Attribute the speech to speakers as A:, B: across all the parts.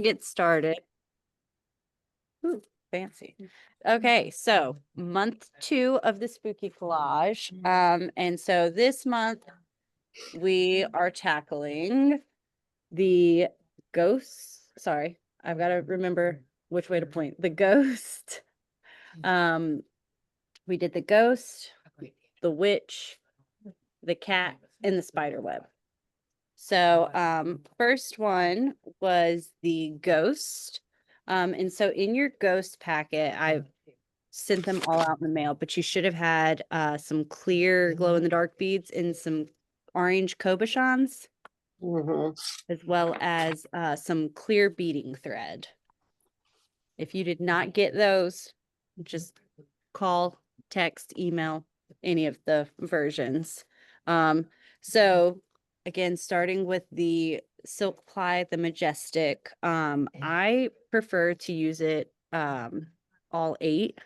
A: get started. Ooh, fancy. Okay, so month 2 of the spooky collage. And so this month we are tackling the ghosts. Sorry, I've got to remember which way to point. The ghost. We did the ghost, the witch, the cat, and the spider web. So first one was the ghost. And so in your ghost packet, I sent them all out in the mail, but you should have had some clear glow in the dark beads and some orange cabochons, as well as some clear beading thread. If you did not get those, just call, text, email, any of the versions. So again, starting with the silk ply, the majestic, I prefer to use it all 8.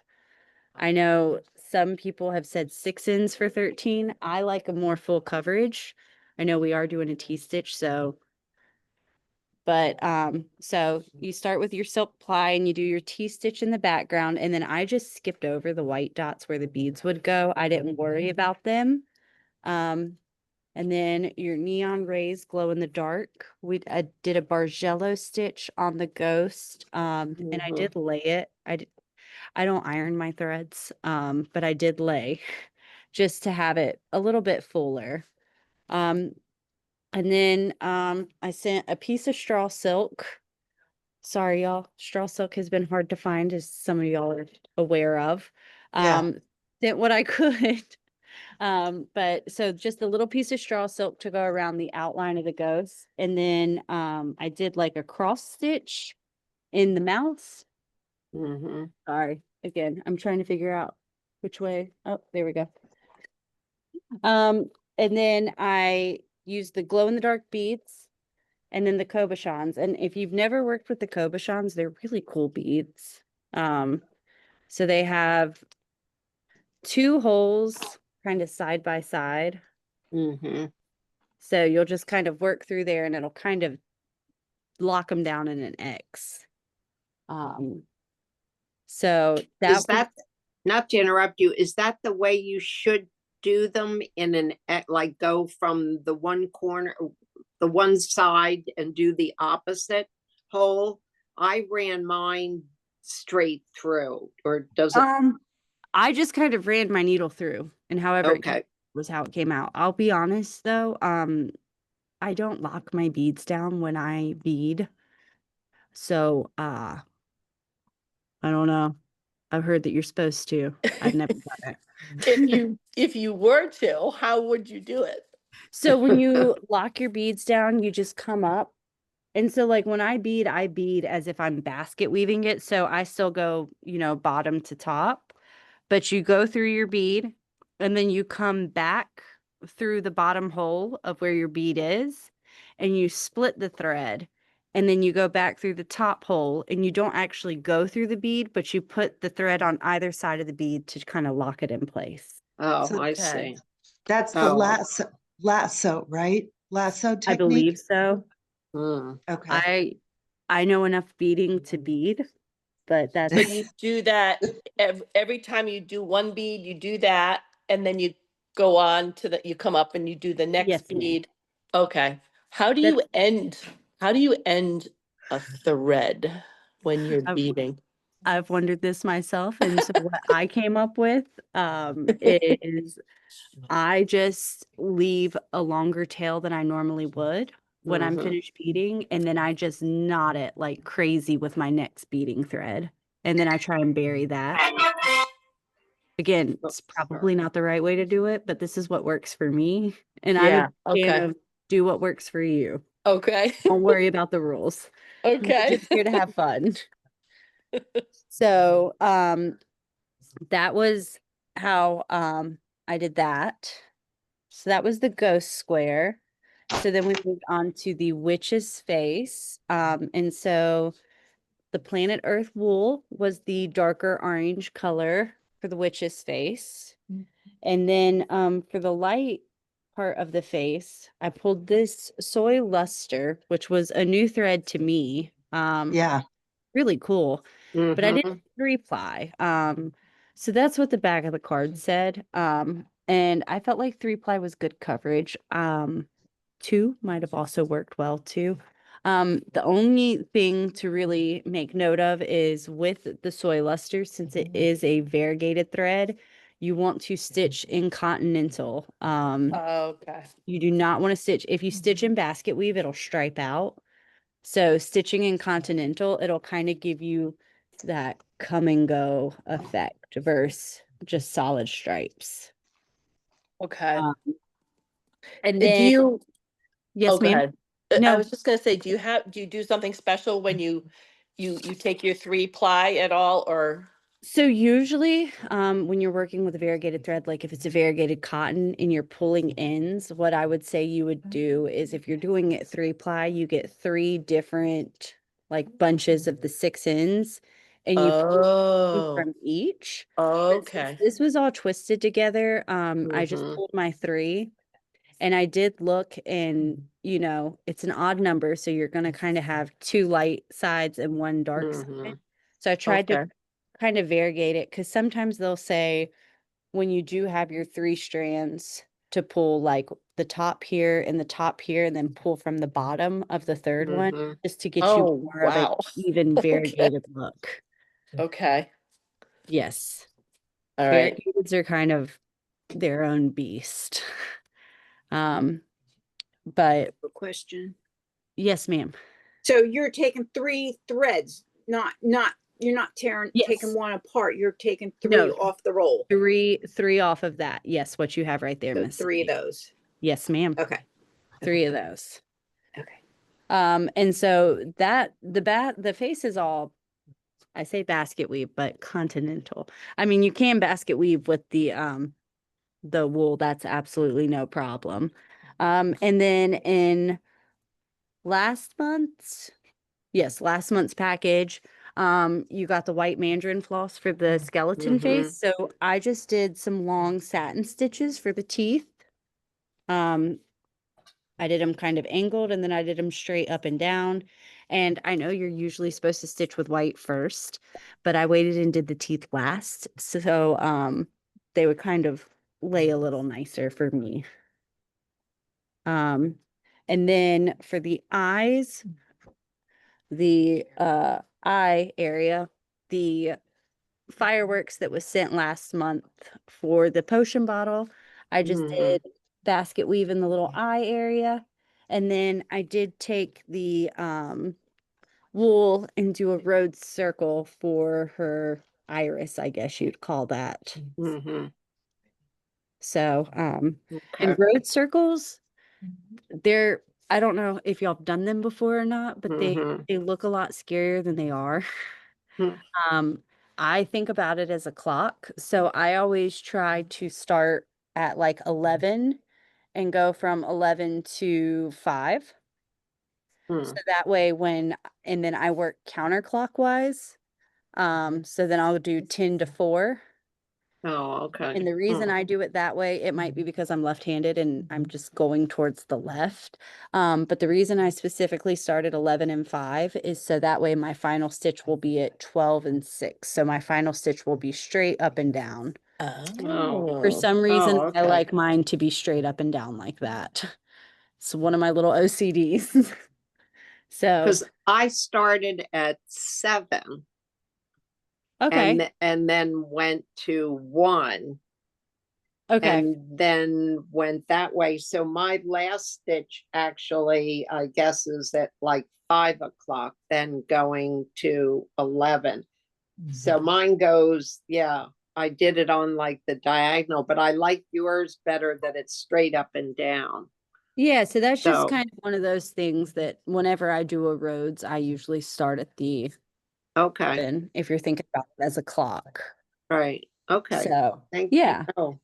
A: I know some people have said 6-ins for 13. I like a more full coverage. I know we are doing a T-stitch, so so you start with your silk ply and you do your T-stitch in the background, and then I just skipped over the white dots where the beads would go. I didn't worry about them. And then your neon rays glow in the dark. I did a Bargello stitch on the ghost, and I did lay it. I don't iron my threads, but I did lay just to have it a little bit fuller. And then I sent a piece of straw silk. Sorry, y'all. Straw silk has been hard to find, as some of y'all are aware of.
B: Yeah.
A: Did what I could. But so just a little piece of straw silk to go around the outline of the ghost. And then I did like a cross stitch in the mouth. Sorry. Again, I'm trying to figure out which way. Oh, there we go. And then I used the glow in the dark beads and then the cabochons. And if you've never worked with the cabochons, they're really cool beads. So they have 2 holes kind of side by side. So you'll just kind of work through there and it'll kind of lock them down in an X. So
B: Is that, not to interrupt you, is that the way you should do them, in an like go from the one corner, the one side, and do the opposite hole? I ran mine straight through, or does it?
A: I just kind of ran my needle through, and however it
B: Okay.
A: was how it came out. I'll be honest though, I don't lock my beads down when I bead. So I don't know. I've heard that you're supposed to. I've never done it.
C: If you were to, how would you do it?
A: So when you lock your beads down, you just come up. And so like when I bead as if I'm basket weaving it. So I still go, bottom to top, but you go through your bead and then you come back through the bottom hole of where your bead is and you split the thread. And then you go back through the top hole and you don't actually go through the bead, but you put the thread on either side of the bead to kind of lock it in place.
B: Oh,
C: So,
B: I
C: okay.
B: see.
D: That's the lasso, right? Lasso technique.
A: I believe so.
D: Okay.
A: I know enough beading to bead, but that's
C: So you do that every time you do one bead, you do that, and then you go on to you come up and you do the next
A: Yes, ma'am.
C: bead. Okay. How do you end a thread when you're beading?
A: I've wondered this myself, and so what I came up with is I just leave a longer tail than I normally would when I'm finished beading, and then I just knot it like crazy with my next beading thread, and then I try and bury that. Again, it's probably not the right way to do it, but this is what works for me, and I'm a fan of do what works for you.
C: Okay.
A: Don't worry about the rules.
C: Okay.
A: We're just here to have fun. So, that was how I did that. So that was the ghost square. So then we moved on to the witch's face. And so the planet Earth wool was the darker orange color for the witch's face. And then for the light part of the face, I pulled this soy luster, which was a new thread to me.
D: Yeah.
A: Really cool. But I did
B: Mhm.
A: 3-ply. So that's what the back of the card said. And I felt like 3-ply was good coverage. 2 might have also worked well too. The only thing to really make note of is with the soy luster, since it is a variegated thread, you want to stitch in continental.
C: Okay.
A: You do not want to stitch. If you stitch in basket weave, it'll stripe out. So stitching in continental, it'll kind of give you that come and go effect versus just solid stripes.
C: Okay.
A: Um, and
C: Do
A: then,
C: you,
A: yes,
C: oh, go
A: ma'am.
C: ahead. I
A: No.
C: was just gonna say, do you do something special when you take your 3-ply at all, or?
A: So usually, when you're working with a variegated thread, like if it's a variegated cotton and you're pulling ends, what I would say you would do is if you're doing it 3-ply, you get 3 different like bunches of the 6 ends and you pull
C: Oh,
A: from each. But since
C: okay.
A: this was all twisted together, I just
B: Mhm.
A: pulled my 3 and I did look and, it's an odd number. So you're going to kind of have 2 light sides and 1 dark side.
B: Mhm.
A: So I tried to
C: Okay.
A: kind of variegate it because sometimes they'll say when you do have your 3 strands to pull like the top here and the top here and then pull from the bottom of the third one
B: Mhm.
A: just to get you
C: Oh,
A: more of a
C: wow.
A: even
C: Okay.
A: variegated look.
C: Okay.
A: Yes.
C: All right.
A: Variegateds are kind of their own beast. Um, but
E: A question.
A: yes, ma'am.
E: So you're taking 3 threads, you're not taking
A: Yes.
E: one apart. You're taking 3
A: No,
E: off the roll.
A: three off of that. Yes, what you have right there,
E: So
A: Miss
E: 3 of
A: Cindy.
E: those.
A: Yes, ma'am.
E: Okay.
A: 3 of those.
E: Okay.
A: And so that the face is all, I say basket weave, but continental. I mean, you can basket weave with the wool, that's absolutely no problem. And then in last month's package, you got the white mandarin floss for the skeleton
B: Mhm.
A: face. So I just did some long satin stitches for the teeth. Um, I did them kind of angled and then I did them straight up and down. And I know you're usually supposed to stitch with white first, but I waited and did the teeth last. So they would kind of lay a little nicer for me. Um and then for the eyes, the eye area, the fireworks that was sent last month for the potion bottle. I just
B: Mhm.
A: did basket weave in the little eye area. And then I did take the wool and do a road circle for her iris, I guess you'd call that.
B: Mhm.
A: So, and
B: Okay.
A: road circles, they're, I don't know if y'all have done them before or not, but
B: Mhm.
A: they look a lot scarier than they are.
B: Hmm.
A: Um, I think about it as a clock. So I always try to start at like 11 and go from 11 to 5. So
B: Hmm.
A: that way and then I work counterclockwise. So then I'll do 10 to 4.
B: Oh, okay.
A: And the reason
B: Hmm.
A: I do it that way, it might be because I'm left-handed and I'm just going towards the left. But the reason I specifically started 11 and 5 is so that way my final stitch will be at 12 and 6. So my final stitch will be straight up and down. For
C: Oh,
A: some reason,
B: Oh,
A: I
B: okay.
A: like mine to be straight up and down like that. It's one of my little OCDs. So,
B: Because I started at 7
A: okay,
B: and then went to 1
A: okay.
B: and then went that way. So my last stitch actually, I guess, is at like 5 o'clock, then going to 11. So mine goes, yeah, I did it on like the diagonal, but I like yours better that it's straight up and down.
A: Yeah, so that's just
B: So,
A: kind of one of those things that whenever I do a roads, I usually start at the
B: okay,
A: 7, if you're thinking about it as a clock.
B: right, okay.
A: So,
B: Thank you.
A: yeah,
B: Oh,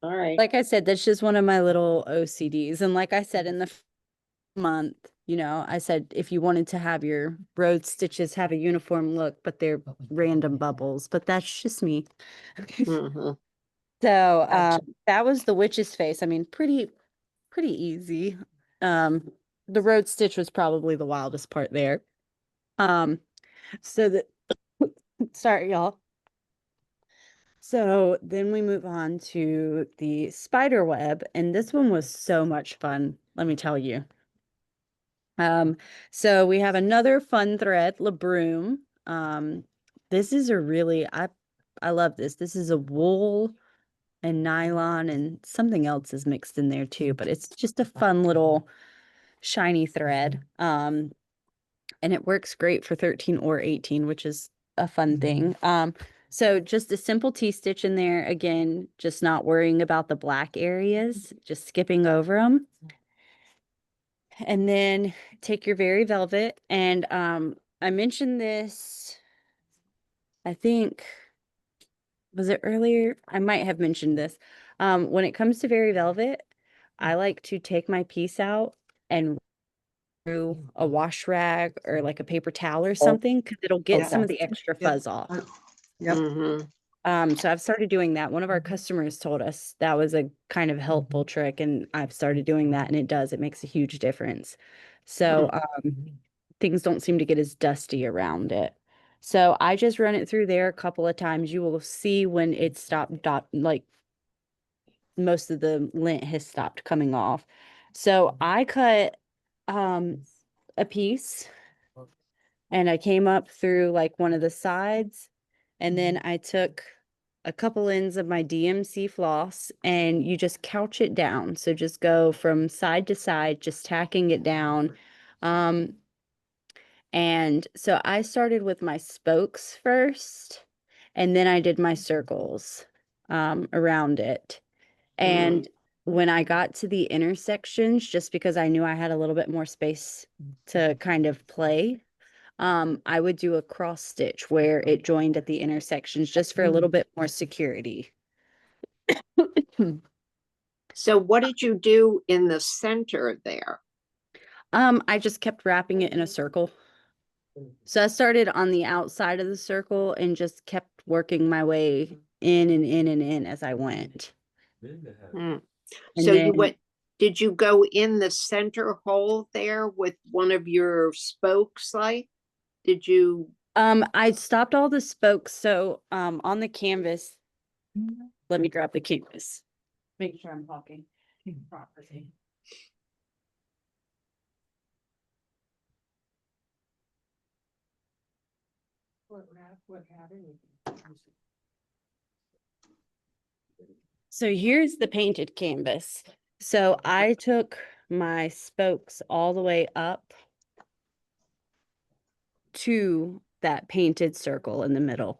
B: all right.
A: like I said, that's just one of my little OCDs. And like I said, in the month, I said if you wanted to have your road stitches have a uniform look, but they're random bubbles, but that's just me.
B: Mhm.
A: So,
B: Gotcha.
A: that was the witch's face. I mean, pretty easy. The road stitch was probably the wildest part there. So that, sorry, y'all. So then we move on to the spider web, and this one was so much fun, let me tell you. So we have another fun thread, labroom. This is a really, I love this. This is a wool and nylon and something else is mixed in there too, but it's just a fun little shiny thread. And it works great for 13 or 18, which is a fun thing. So just a simple T-stitch in there. Again, just not worrying about the black areas, just skipping over them. And then take your Very Velvet. And I mentioned this, I think, was it earlier? I might have mentioned this. When it comes to Very Velvet, I like to take my piece out and through a wash rag or like a paper towel or something, because it'll get some of the extra
D: Yep.
A: fuzz off.
D: Yep.
B: Mhm.
A: So I've started doing that. One of our customers told us that was a kind of helpful trick, and I've started doing that, and it makes a huge difference. So things don't seem to get as dusty around it. So I just run it through there a couple of times. You will see when it stopped, like most of the lint has stopped coming off. So I cut a piece and I came up through like one of the sides, and then I took a couple ends of my DMC floss and you just couch it down. So just go from side to side, just tacking it down. And so I started with my spokes first, and then I did my circles around it. And when I got to the intersections, just because I knew I had a little bit more space to kind of play, I would do a cross stitch where it joined at the intersections just for a little bit more security.
B: So what did you do in the center there?
A: I just kept wrapping it in a circle. So I started on the outside of the circle and just kept working my way in and in and in as I went.
B: Mm.
A: And
B: So you
A: then-
B: went, did you go in the center hole there with one of your spokes like? Did you,
A: I stopped all the spokes. So, on the canvas, let me grab the canvas. Make sure I'm talking properly. So here's the painted canvas. So I took my spokes all the way up to that painted circle in the middle.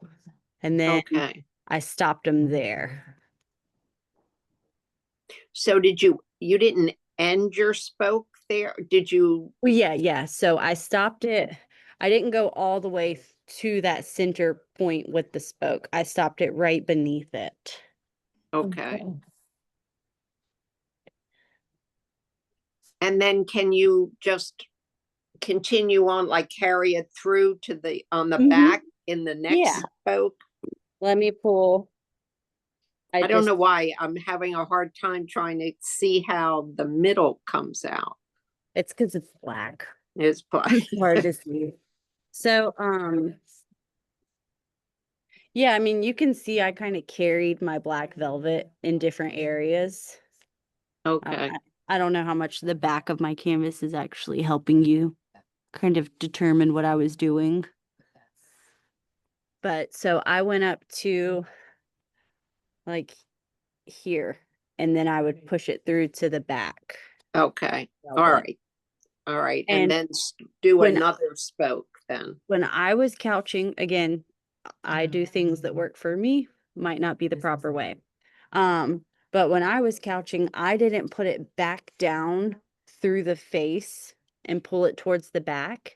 A: And then
B: okay.
A: I stopped them there.
B: So you didn't end your spoke there? Did you,
A: Well, yeah. So I stopped it. I didn't go all the way to that center point with the spoke. I stopped it right beneath it.
B: okay. And then can you just continue on, like carry it through to on the
A: Mhm.
B: back in the next
A: Yeah.
B: spoke?
A: Let me pull.
B: I don't know why I'm having a hard time trying to see how the middle comes out.
A: It's because it's black.
B: It's
A: It's hard to see. So, yeah, I mean, you can see I kind of carried my black velvet in different areas.
B: okay.
A: I don't know how much the back of my canvas is actually helping you kind of determine what I was doing. But so I went up to like here, and then I would push it through to the back.
B: Okay. All
A: velvet.
B: right. All right. And
A: And
B: then do
A: when-
B: another spoke then.
A: When I was couching, again, I do things that work for me, might not be the proper way. But when I was couching, I didn't put it back down through the face and pull it towards the back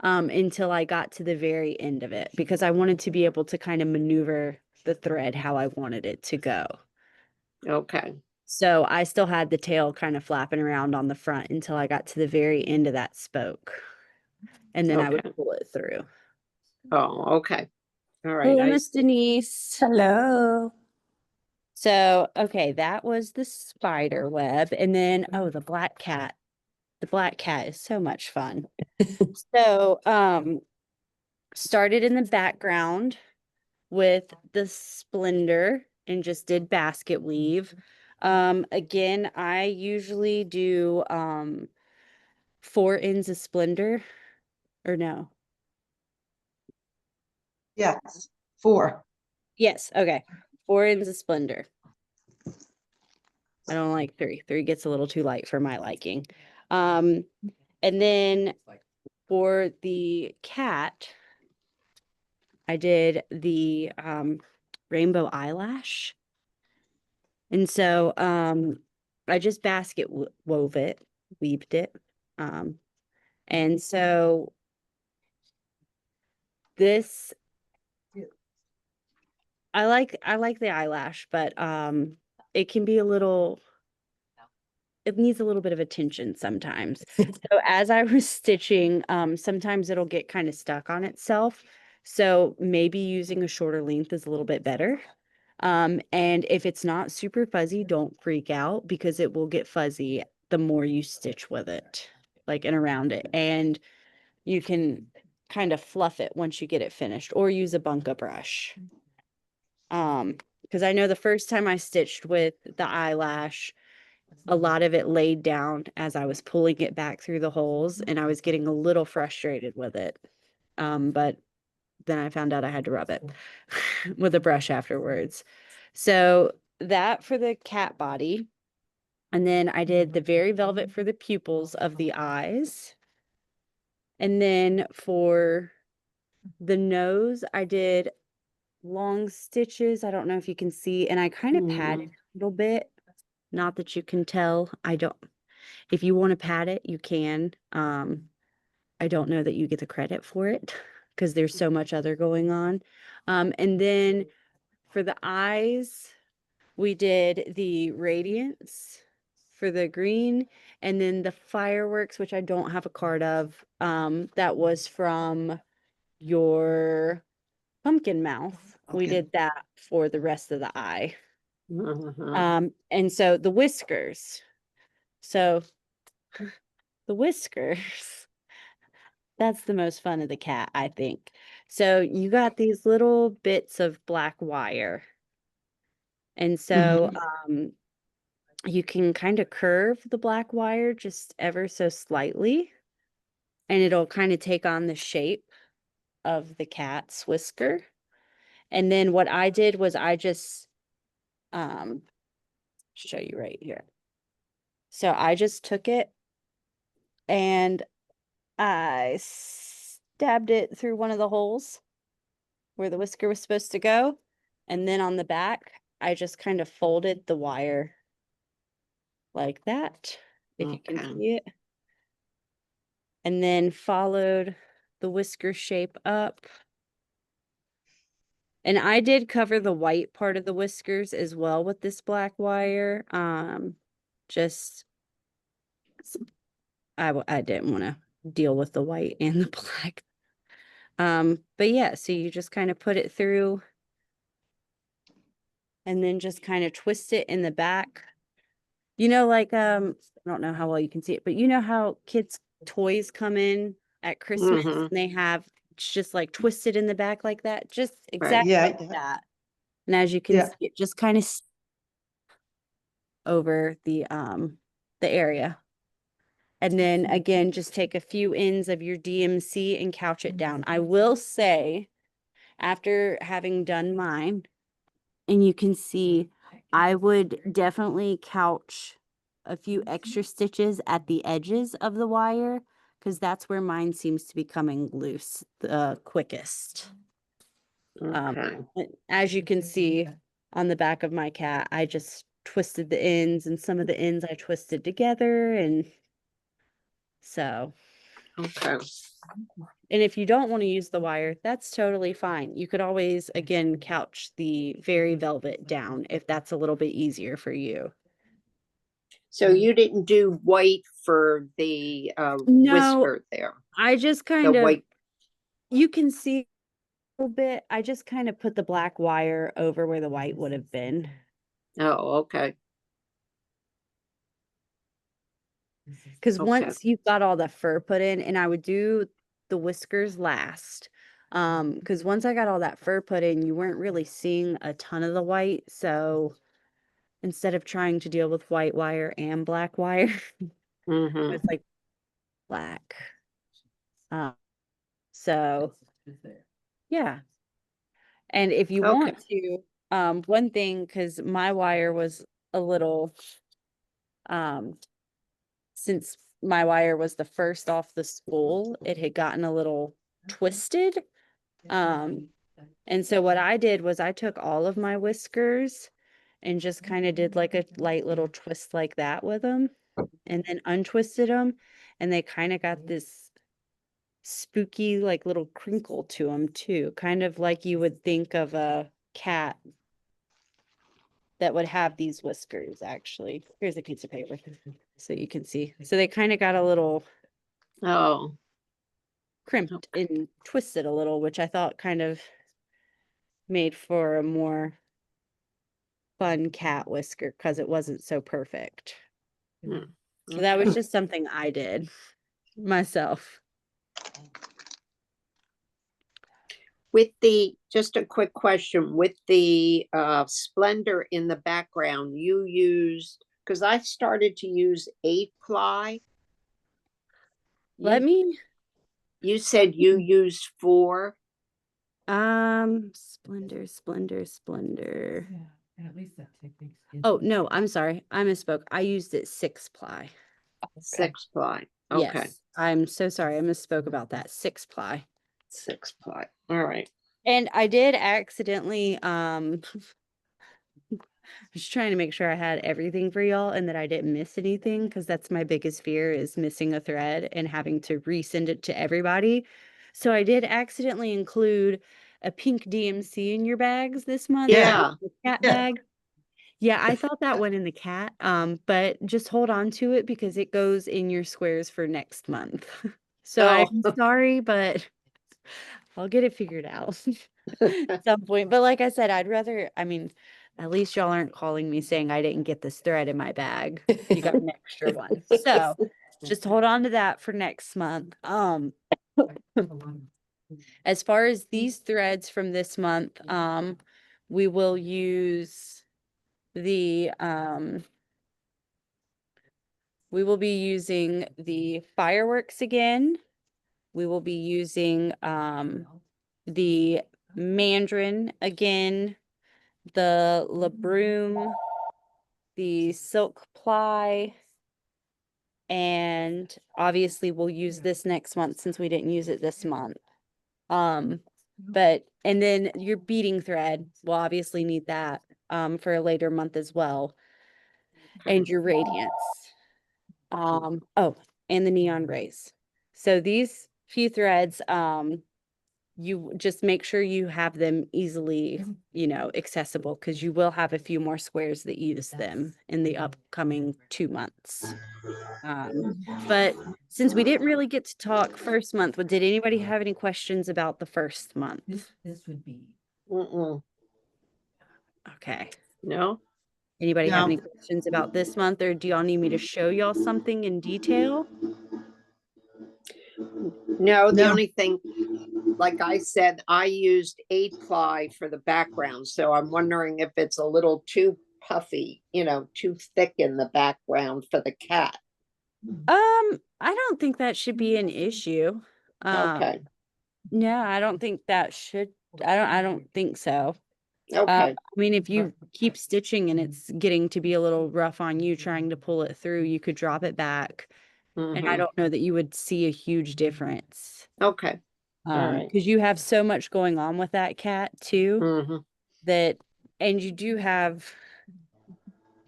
A: until I got to the very end of it, because I wanted to be able to kind of maneuver the thread how I wanted it to go.
B: Okay.
A: So I still had the tail kind of flapping around on the front until I got to the very end of that spoke. And then I
B: Okay.
A: would pull it through.
B: Oh, okay. All right.
A: Hello, Miss Denise.
E: Hello.
A: So, okay, that was the spider web. And then, oh, the black cat. The black cat is so much fun. So, started in the background with the Splendor and just did basket weave. Again, I usually do 4 ends of Splendor, or no.
D: Yes, 4.
A: Yes, okay. 4 ends of Splendor. I don't like 3. 3 gets a little too light for my liking. And then for the cat, I did the rainbow eyelash. And so I just basket wove it, weaved it. And so this I like the eyelash, but it can be a little, it needs a little bit of attention sometimes. So as I was stitching, sometimes it'll get kind of stuck on itself. So maybe using a shorter length is a little bit better. And if it's not super fuzzy, don't freak out because it will get fuzzy the more you stitch with it, like and around it. And you can kind of fluff it once you get it finished or use a bunka brush. Because I know the first time I stitched with the eyelash, a lot of it laid down as I was pulling it back through the holes and I was getting a little frustrated with it. But then I found out I had to rub it with a brush afterwards. So that for the cat body. And then I did the very velvet for the pupils of the eyes. And then for the nose, I did long stitches. I don't know if you can see, and I kind of padded a little bit. Not that you can tell. I don't, if you want to pad it, you can. I don't know that you get the credit for it because there's so much other going on. And then for the eyes, we did the radiance for the green, and then the fireworks, which I don't have a card of. That was from your pumpkin mouth. We
D: Okay.
A: did that for the rest of the eye.
B: Mhm.
A: And so the whiskers. So the whiskers, that's the most fun of the cat, I think. So you got these little bits of black wire. And so you can kind of curve the black wire just ever so slightly, and it'll kind of take on the shape of the cat's whisker. And then what I did was I just show you right here. So I just took it and I stabbed it through one of the holes where the whisker was supposed to go. And then on the back, I just kind of folded the wire like that, if you can
B: Okay.
A: see it. And then followed the whisker shape up. And I did cover the white part of the whiskers as well with this black wire. Just I didn't want to deal with the white and the black. But yeah, so you just kind of put it through and then just kind of twist it in the back. You know, like I don't know how well you can see it, but you know how kids' toys come in at Christmas
B: Mhm.
A: and they have it's just like twisted in the back like that, just
B: Right.
A: exactly
D: Yeah,
A: like
D: yeah.
A: that. And as you can
D: Yeah.
A: see, it just kind of over the area. And then again, just take a few ends of your DMC and couch it down. I will say, after having done mine, and you can see, I would definitely couch a few extra stitches at the edges of the wire because that's where mine seems to be coming loose the quickest.
B: Okay.
A: As you can see on the back of my cat, I just twisted the ends and some of the ends I twisted together. And so,
B: Okay.
A: and if you don't want to use the wire, that's totally fine. You could always, again, couch the very velvet down if that's a little bit easier for you.
B: So you didn't do white for the
A: No,
B: whisker there.
A: I just
B: The
A: kind of,
B: white.
A: you can see a little bit. I just kind of put the black wire over where the white would have been.
B: Oh, okay.
A: Because
B: Okay.
A: once you've got all the fur put in, and I would do the whiskers last, Because once I got all that fur put in, you weren't really seeing a ton of the white. So instead of trying to deal with white wire and black wire,
B: Mm-hmm.
A: it's like black. So yeah. And if you
B: Okay.
A: want to, one thing, because my wire was a little, since my wire was the first off the spool, it had gotten a little twisted. And so what I did was I took all of my whiskers and just kind of did like a light little twist like that with them and then untwisted them. And they kind of got this spooky, like little crinkle to them too, kind of like you would think of a cat that would have these whiskers actually. Here's a piece of paper so you can see. So they kind of got a little
B: Oh,
A: crimped and twisted a little, which I thought kind of made for a more fun cat whisker because it wasn't so perfect.
B: Hmm.
A: So that was just something I did myself.
B: with the, just a quick question, with the Splendor in the background, you used, because I started to use 8-ply.
A: Let me
B: You said you used 4.
A: Splendor. Oh, no, I'm sorry. I misspoke. I used it 6-ply.
B: 6-ply. Okay,
A: Yes. I'm so sorry. I misspoke about that. 6-ply.
B: 6-ply. All right.
A: And I did accidentally just trying to make sure I had everything for y'all and that I didn't miss anything because that's my biggest fear is missing a thread and having to resend it to everybody. So I did accidentally include a pink DMC in your bags this month.
B: Yeah.
A: The cat
D: Yeah.
A: bag. Yeah, I thought that went in the cat. But just hold on to it because it goes in your squares for next month. So
B: Oh.
A: I'm sorry, but I'll get it figured out at some point. But like I said, I mean, at least y'all aren't calling me saying I didn't get this thread in my bag. You got an extra one. So just hold on to that for next month. As far as these threads from this month, we will use we will be using the fireworks again. We will be using the mandarin again, the labroom, the silk ply, and obviously we'll use this next month since we didn't use it this month. And then your beading thread, we'll obviously need that for a later month as well. And your radiance. Oh, and the neon rays. So these few threads, you just make sure you have them easily, accessible because you will have a few more squares that use them in the upcoming 2 months. But since we didn't really get to talk first month, did anybody have any questions about the first month?
B: Mm-mm.
A: Okay.
B: No?
A: Anybody have
D: No.
A: any questions about this month, or do y'all need me to show y'all something in detail?
B: No, the
D: No.
B: only thing, like I said, I used 8-ply for the background, so I'm wondering if it's a little too puffy, too thick in the background for the cat.
A: I don't think that should be an issue.
B: Okay,
A: No, I don't think that should. I don't think so.
B: okay.
A: I mean, if you keep stitching and it's getting to be a little rough on you trying to pull it through, you could drop it back. And I
B: Mhm.
A: don't know that you would see a huge difference.
B: Okay, all right.
A: Because you have so much going on with that cat too,
B: Mhm.
A: and you do have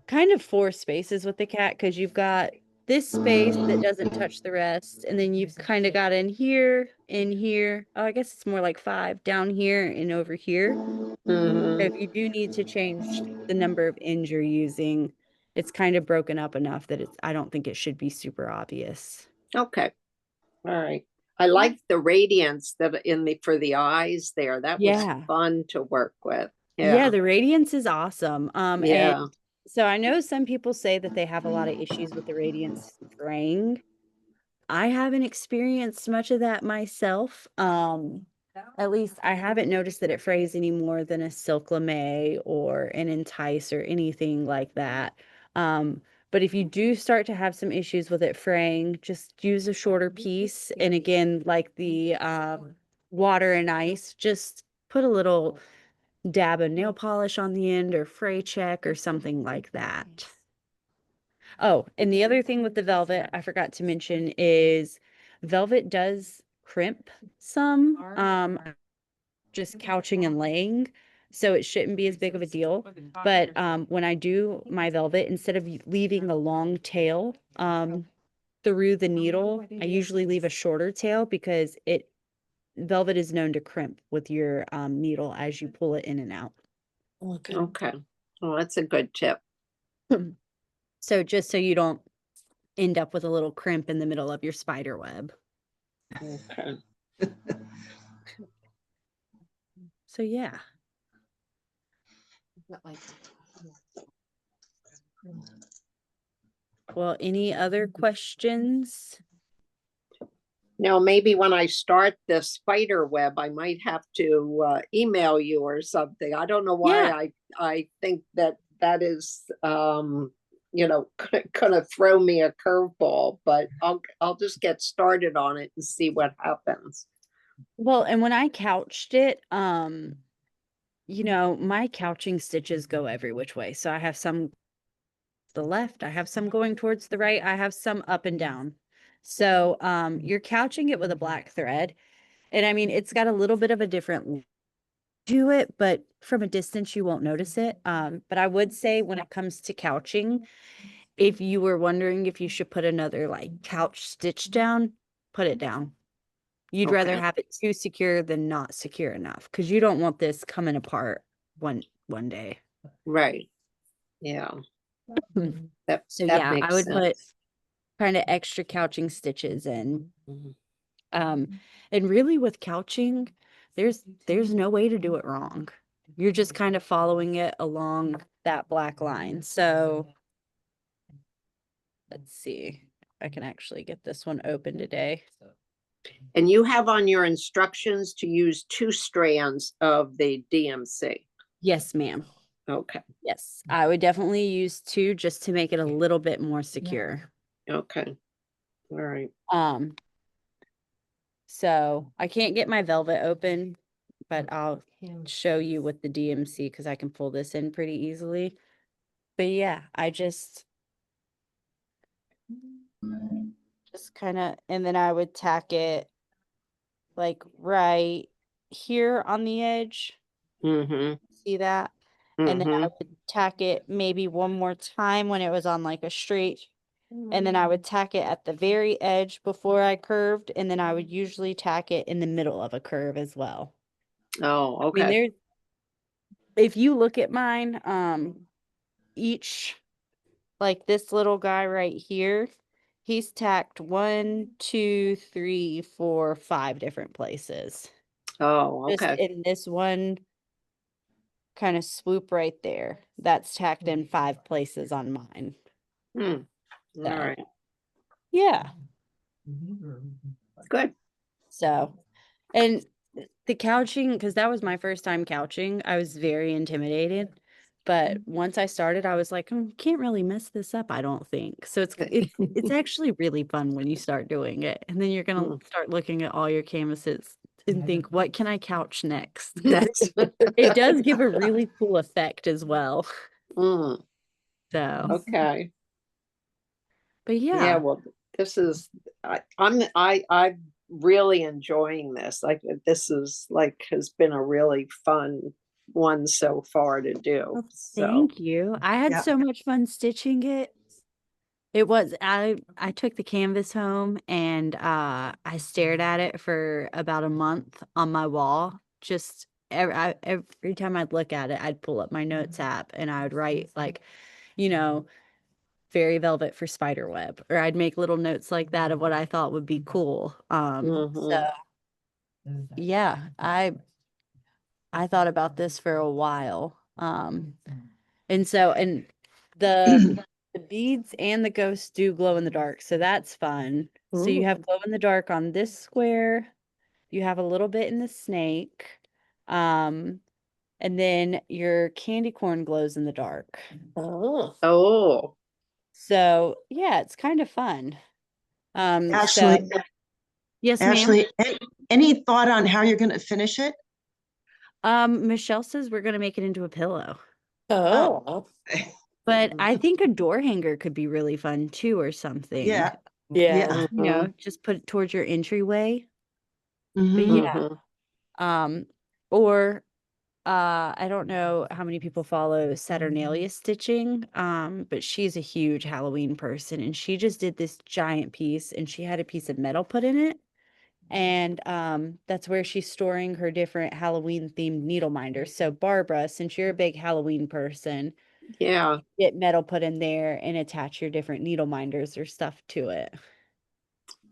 A: kind of 4 spaces with the cat because you've got this space that doesn't touch the rest, and then you've kind of got in here, oh, I guess it's more like 5 down here and over here. So
B: Mhm.
A: if you do need to change the number of ends you're using, it's kind of broken up enough that I don't think it should be super obvious.
B: Okay, all right. I like the radiance that for the eyes there. That was
A: Yeah.
B: fun to work with.
A: Yeah,
B: Yeah,
A: the radiance is awesome. And
B: yeah.
A: so I know some people say that they have a lot of issues with the radiance fraying. I haven't experienced much of that myself. at least I haven't noticed that it frays any more than a silk lame or an entice or anything like that. But if you do start to have some issues with it fraying, just use a shorter piece. And again, like the water and ice, just put a little dab of nail polish on the end or fray check or something like that. Oh, and the other thing with the velvet I forgot to mention is velvet does crimp some, just couching and laying. So it shouldn't be as big of a deal. But when I do my velvet, instead of leaving a long tail through the needle, I usually leave a shorter tail because velvet is known to crimp with your needle as you pull it in and out.
C: Okay.
B: Okay. Well, that's a good tip.
A: So just so you don't end up with a little crimp in the middle of your spider web.
B: Okay.
A: So yeah. Well, any other questions?
B: Now, maybe when I start the spider web, I might have to email you or something. I don't know why
A: Yeah.
B: I think that is gonna throw me a curveball, but I'll just get started on it and see what happens.
A: Well, and when I couched it, my couching stitches go every which way. So I have some the left, I have some going towards the right, I have some up and down. So you're couching it with a black thread. And I mean, it's got a little bit of a different look to it, but from a distance you won't notice it. But I would say when it comes to couching, if you were wondering if you should put another like couch stitch down, put it down. You'd rather
B: Okay.
A: have it too secure than not secure enough because you don't want this coming apart one day.
B: Right. Yeah. That
A: So
B: that
A: yeah, I
B: makes
A: would put
B: sense.
A: kind of extra couching stitches in.
B: Mhm.
A: And really with couching, there's no way to do it wrong. You're just kind of following it along that black line. So let's see. I can actually get this one open today.
B: And you have on your instructions to use 2 strands of the DMC.
A: Yes, ma'am.
B: Okay.
A: Yes, I would definitely use 2 just to make it a little bit more secure.
B: Okay. All right.
A: So I can't get my velvet open, but I'll show you with the DMC because I can pull this in pretty easily. But yeah, I just kind of, and then I would tack it like right here on the edge.
B: Mm-hmm.
A: See that? And then I
B: Mm-hmm.
A: would tack it maybe one more time when it was on like a straight. And then I would tack it at the very edge before I curved. And then I would usually tack it in the middle of a curve as well.
B: Oh,
A: I mean,
B: okay.
A: if you look at mine, each, like this little guy right here, he's tacked 1, 2, 3, 4, 5 different places.
B: Oh,
A: Just
B: okay.
A: in this one kind of swoop right there. That's tacked in 5 places on mine.
B: Hmm. All
A: So,
B: right.
A: yeah.
B: Good.
A: So, and the couching, because that was my first time couching, I was very intimidated. But once I started, I was like, can't really mess this up, I don't think. So it's actually really fun when you start doing it. And then you're gonna
B: Mm.
A: start looking at all your canvases and think, what can I couch next? It does give a really cool effect as well.
B: Mm,
A: So,
B: okay.
A: but
B: Yeah,
A: yeah.
B: well, this is I'm really enjoying this. Like this is like has been a really fun one so far to do.
A: Well,
B: So
A: thank you. I had
D: Yeah.
A: so much fun stitching it. I took the canvas home and I stared at it for about a month on my wall. Just every time I'd look at it, I'd pull up my notes app and I would write like, you know, fairy velvet for spider web, or I'd make little notes like that of what I thought would be cool. So
B: mhm.
A: yeah, I thought about this for a while. And the beads and the ghosts do glow in the dark, so that's fun. So you
B: Ooh.
A: have glow in the dark on this square, you have a little bit in the snake. And then your candy corn glows in the dark.
C: Oh,
B: Oh,
A: So yeah, it's kind of fun. So
D: Ashley,
A: yes, ma'am.
D: Ashley, any thought on how you're going to finish it?
A: Michelle says we're gonna make it into a pillow.
C: oh,
A: But I think a door hanger could be really fun too, or something.
D: Yeah,
C: yeah.
A: You know, just put it towards your entryway. But
D: mhm.
A: yeah,
B: mhm.
A: or I don't know how many people follow Saturnalia Stitching, but she's a huge Halloween person, and she just did this giant piece, and she had a piece of metal put in it. And that's where she's storing her different Halloween themed needle minders. So Barbara, since you're a big Halloween person,
B: Yeah.
A: get metal put in there and attach your different needle minders or stuff to it.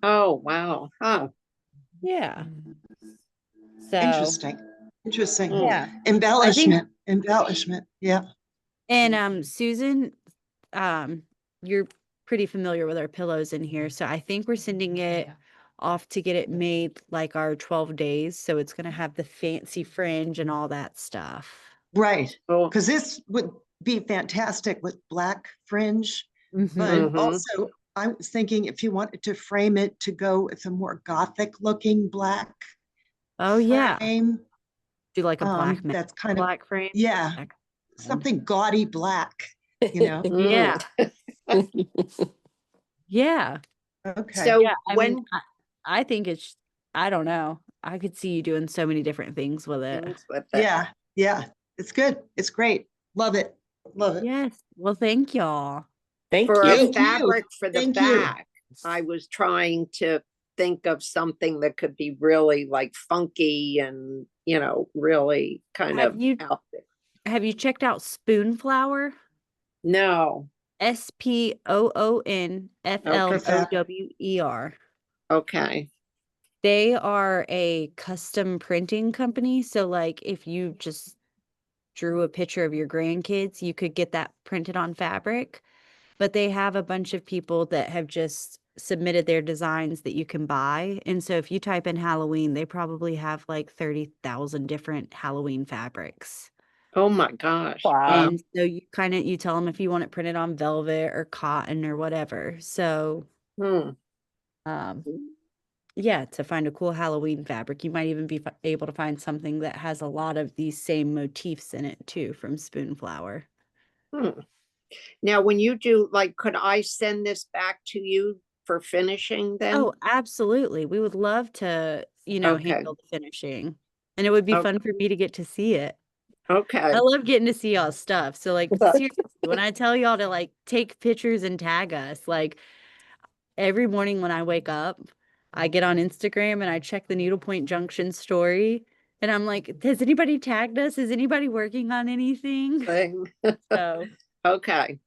B: Oh, wow. Huh.
A: Yeah. So
D: Interesting. Interesting.
B: Mm.
A: yeah.
D: Embellishment. Embellishment. Yeah.
A: And Susan, you're pretty familiar with our pillows in here. So I think we're sending it off to get it made like our 12 days. So it's gonna have the fancy fringe and all that stuff.
D: Right.
B: Oh,
D: Because this would be fantastic with black fringe. But
B: Mhm.
D: also, I was thinking if you wanted to frame it to go with a more gothic looking black
A: Oh yeah.
D: frame,
A: Do like a black
D: that's kind of,
A: black frame.
D: yeah,
A: That-
D: something gaudy black, you know?
A: Yeah. Yeah.
D: Okay.
B: So
A: Yeah. I mean,
B: when
A: I think it's, I don't know. I could see you doing so many different things with it.
B: things with that.
D: Yeah. Yeah. It's good. It's great. Love it. Love it.
A: Yes. Well, thank y'all.
C: Thank
B: For a
C: you.
D: Thank you.
B: fabric for the
D: Thank you.
B: back, I was trying to think of something that could be really like funky and, really kind
A: Have
B: of
A: you
B: out there.
A: have you checked out Spoonflower?
B: No.
A: SPOONFLOWER.
B: Okay.
A: They are a custom printing company. So like if you just drew a picture of your grandkids, you could get that printed on fabric. But they have a bunch of people that have just submitted their designs that you can buy. And so if you type in Halloween, they probably have like 30,000 different Halloween fabrics.
B: Oh my gosh.
C: Wow.
A: And so you tell them if you want it printed on velvet or cotton or whatever. So
B: Hmm.
A: um yeah, to find a cool Halloween fabric, you might even be able to find something that has a lot of these same motifs in it too from Spoonflower.
B: Hmm. Now, when you do, like, could I send this back to you for finishing then?
A: Oh, absolutely. We would love to,
B: Okay.
A: handle the finishing. And it would be
B: Okay.
A: fun for me to get to see it.
B: Okay.
A: I love getting to see y'all stuff. So like seriously, when I tell y'all to like take pictures and tag us, like every morning when I wake up, I get on Instagram and I check the Needlepoint Junction story and I'm like, has anybody tagged us? Is anybody working on anything?
B: Thing.
A: So
B: Okay.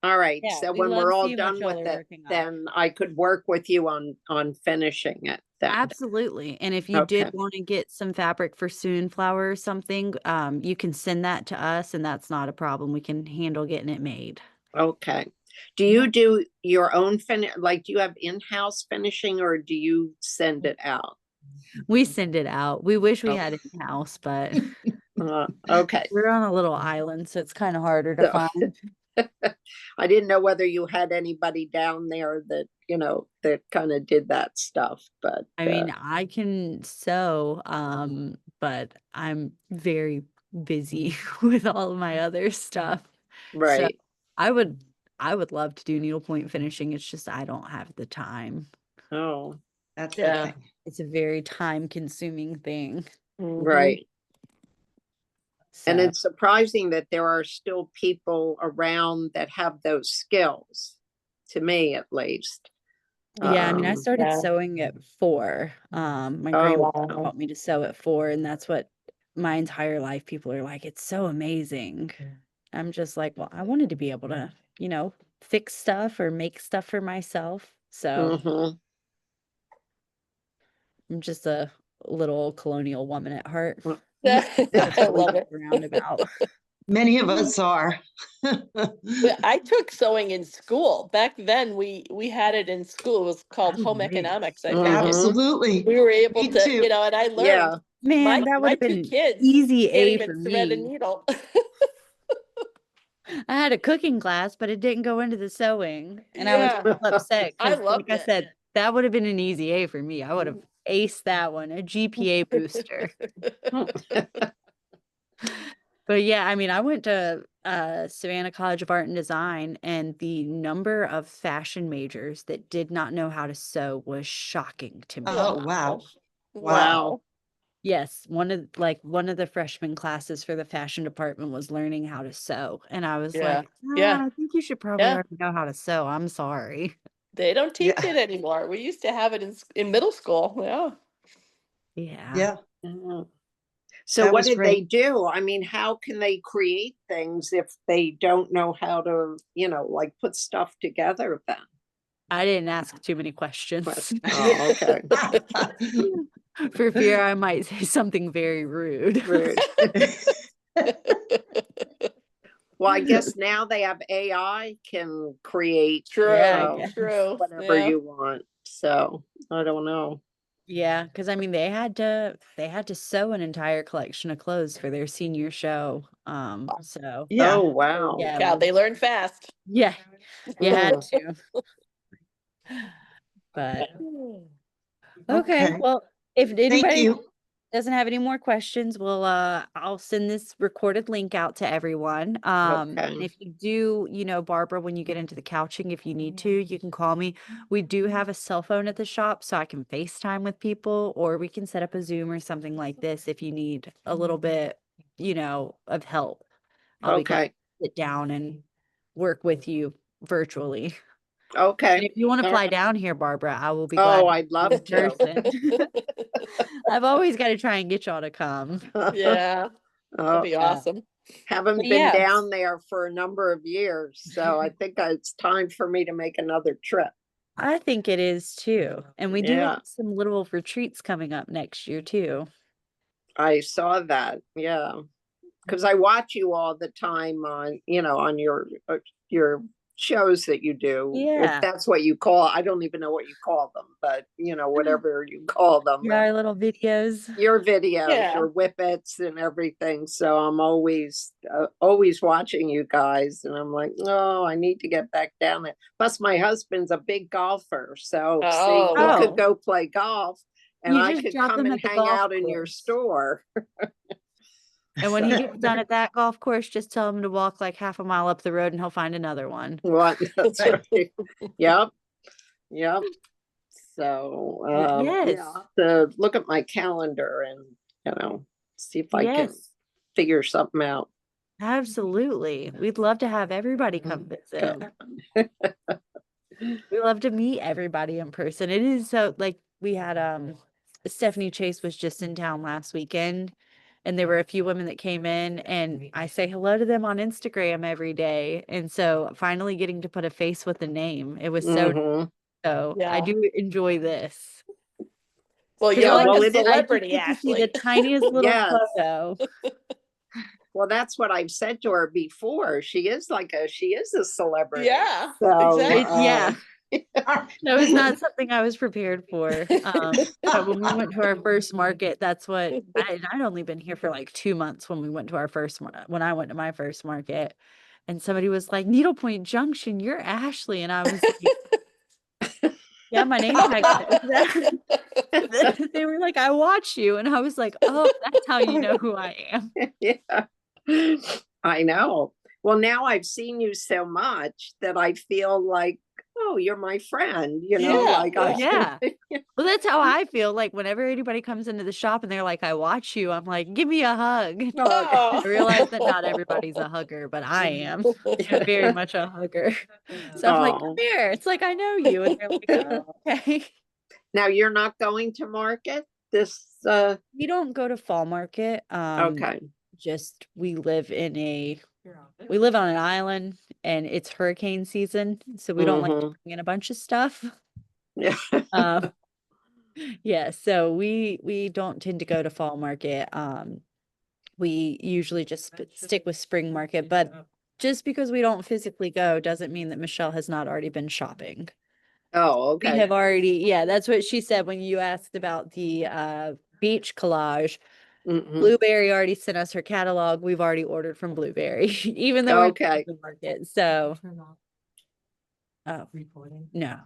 B: All right.
A: yeah,
B: So
A: we
B: when
A: love
B: we're all
A: seeing what
B: done
A: y'all
B: with
A: are
B: it,
A: working on.
B: then I could work with you on finishing it then.
A: Absolutely. And if you did
B: Okay.
A: want to get some fabric for Spoonflower or something, you can send that to us and that's not a problem. We can handle getting it made.
B: Okay. Do you do your own like, do you have in-house finishing or do you send it out?
A: We send it out. We wish we
B: Oh.
A: had it in-house, but
B: Okay.
A: we're on a little island, so it's kind of harder to
B: So-
A: find.
B: I didn't know whether you had anybody down there that, that kind of did that stuff, but
A: I mean, I can sew, but I'm very busy with all of my other stuff. So
B: right.
A: I would love to do needlepoint finishing. It's just I don't have the time.
B: Oh,
D: That's the
C: Yeah.
D: thing.
A: It's a very time consuming thing.
C: Mhm.
B: right. And
A: So
B: it's surprising that there are still people around that have those skills, to me at least.
A: yeah, I mean, I started
C: yeah.
A: sewing at 4. My
B: Oh,
A: grandma
C: wow.
A: taught me to sew at 4, and that's what my entire life people are like, it's so amazing. I'm just like, well, I wanted to be able to, fix stuff or make stuff for myself. So
B: mhm.
A: I'm just a little colonial woman at heart.
B: Well,
C: I
A: That's
C: love it.
A: roundabout.
D: Many of us are.
C: Well, I took sewing in school. Back then, we had it in school. It was called
A: Oh,
C: home
A: nice.
C: economics, I
B: Mhm.
C: think.
D: Absolutely.
C: We were able
D: Me
C: to,
D: too.
C: and I learned.
B: Yeah,
A: Man, that would
C: My
A: have been
C: two
A: an
C: kids
A: easy
C: can't
A: A
C: even
A: for
C: thread a
A: me.
C: needle.
A: I had a cooking class, but it didn't go into the sewing, and I was
C: Yeah.
A: a little upset
C: I
A: because, like
C: loved
A: I
C: it.
A: said, that would have been an easy A for me. I would have aced that one, a GPA booster. But yeah, I mean, I went to Savannah College of Art and Design, and the number of fashion majors that did not know how to sew was shocking to me.
D: Oh, wow.
C: Wow.
A: Yes, one of the freshman classes for the fashion department was learning how to sew, and I was
C: Yeah.
A: like,
C: Yeah.
A: I think you should probably
C: Yeah.
A: already know how to sew. I'm sorry.
C: They don't teach
D: Yeah.
C: it anymore. We used to have it in middle school. Yeah.
A: Yeah.
D: Yeah.
B: Mhm. So
D: That
B: what
D: was
B: did they
D: great.
B: do? I mean, how can they create things if they don't know how to, like put stuff together then?
A: I didn't ask too many questions
B: Oh, okay.
A: for fear I might say something very rude.
B: Rude. Well, I guess now they have AI can create,
C: True.
A: Yeah, I
B: uh,
A: guess.
C: True.
B: whatever
C: Yeah.
B: you want. So I don't know.
A: Yeah, because I mean they had to sew an entire collection of clothes for their senior show. So
D: Yeah.
B: Oh, wow.
A: yeah,
C: Yeah, they learn fast.
A: yeah, you had
B: Mm.
A: to. But okay,
D: Okay.
A: well, if
D: Thank
A: anybody
D: you.
A: doesn't have any more questions, I'll send this recorded link out to everyone. And
B: Okay.
A: if you do, Barbara, when you get into the couching, if you need to, you can call me. We do have a cell phone at the shop, so I can FaceTime with people, or we can set up a Zoom or something like this if you need a little bit, of help. I'll be glad
B: Okay.
A: to sit down and work with you virtually.
B: Okay.
A: And if you want to
B: All
A: fly
B: right.
A: down here, Barbara, I will be
B: Oh,
A: glad to
B: I'd love
A: in
B: to.
A: person. I've always got to try and get y'all to come.
C: Yeah, that'd be
B: Oh,
C: awesome.
B: haven't
A: But
B: been
A: yeah,
B: down there for a number of years, so I think it's time for me to make another trip.
A: I think it is too. And we do
B: Yeah,
A: have some little retreats coming up next year too.
B: I saw that. Yeah, because I watch you all the time on, on your shows that you do. If
A: Yeah.
B: that's what you call, I don't even know what you call them, but whatever you call them.
A: Yeah, our little videos.
B: Your videos,
C: Yeah.
B: your whippets and everything. So I'm always watching you guys, and I'm like, oh, I need to get back down there. Plus, my husband's a big golfer, so see,
C: Oh,
B: he
A: Oh.
B: could go play golf, and
A: You
B: I
A: just
B: could
A: drop
B: come
A: him
B: and
A: at the
B: hang
A: golf
B: out in your
A: course.
B: store.
A: And when he
B: So,
A: gets done at that golf course, just tell him to walk like half a mile up the road and he'll find another one.
B: what? That's right. Yep. Yep. So,
A: But
B: yeah,
A: yes.
B: I'll have to look at my calendar and see if I can
A: Yes.
B: figure something out.
A: Absolutely. We'd love to have everybody come visit. We love to meet everybody in person. It is so like we had Stephanie Chase was just in town last weekend, and there were a few women that came in, and I say hello to them on Instagram every day. And so finally getting to put a face with a name. It was so
B: Mhm.
A: I
C: Yeah.
A: do enjoy this.
C: Well,
A: 'Cause
C: you're
A: all I
C: like
B: well,
C: a
B: it is-
A: I just
C: celebrity,
A: get to see the
C: Ashley.
A: tiniest little
B: Yes.
A: photo.
B: Well, that's what I've said to her before. She is a celebrity.
C: Yeah,
B: So,
C: exactly.
A: Yeah. That was not something I was prepared for. But when we went to our first market, that's what I'd only been here for like 2 months when we went to our when I went to my first market, and somebody was like, Needlepoint Junction, you're Ashley. And I was like, yeah, my name tag says that. They were like, I watch you. And I was like, oh, that's how you know who I am.
B: yeah, I know. Well, now I've seen you so much that I feel like, oh, you're my friend,
C: Yeah,
B: like
A: Yeah. Well, that's how I feel. Like whenever anybody comes into the shop and they're like, I watch you, I'm like, give me a hug.
C: Oh.
A: I realize that not everybody's a hugger, but I am. I'm very much a hugger. So I'm like, come
B: Oh.
A: here. It's like I know you. And they're like, oh, okay.
B: Now you're not going to market this,
A: We don't go to fall market.
B: okay.
A: Just we live on an island and it's hurricane season. So we don't like to
B: Mhm.
A: bring in a bunch of stuff.
B: Yeah.
A: Um, yeah, so we don't tend to go to fall market. we usually just stick with spring market, but just because we don't physically go doesn't mean that Michelle has not already been shopping.
B: Oh,
A: We
B: okay.
A: have already, yeah, that's what she said when you asked about the beach collage.
B: Mhm.
A: Blueberry already sent us her catalog. We've already ordered from Blueberry, even though we're in
B: Okay.
A: the market. So, oh, no.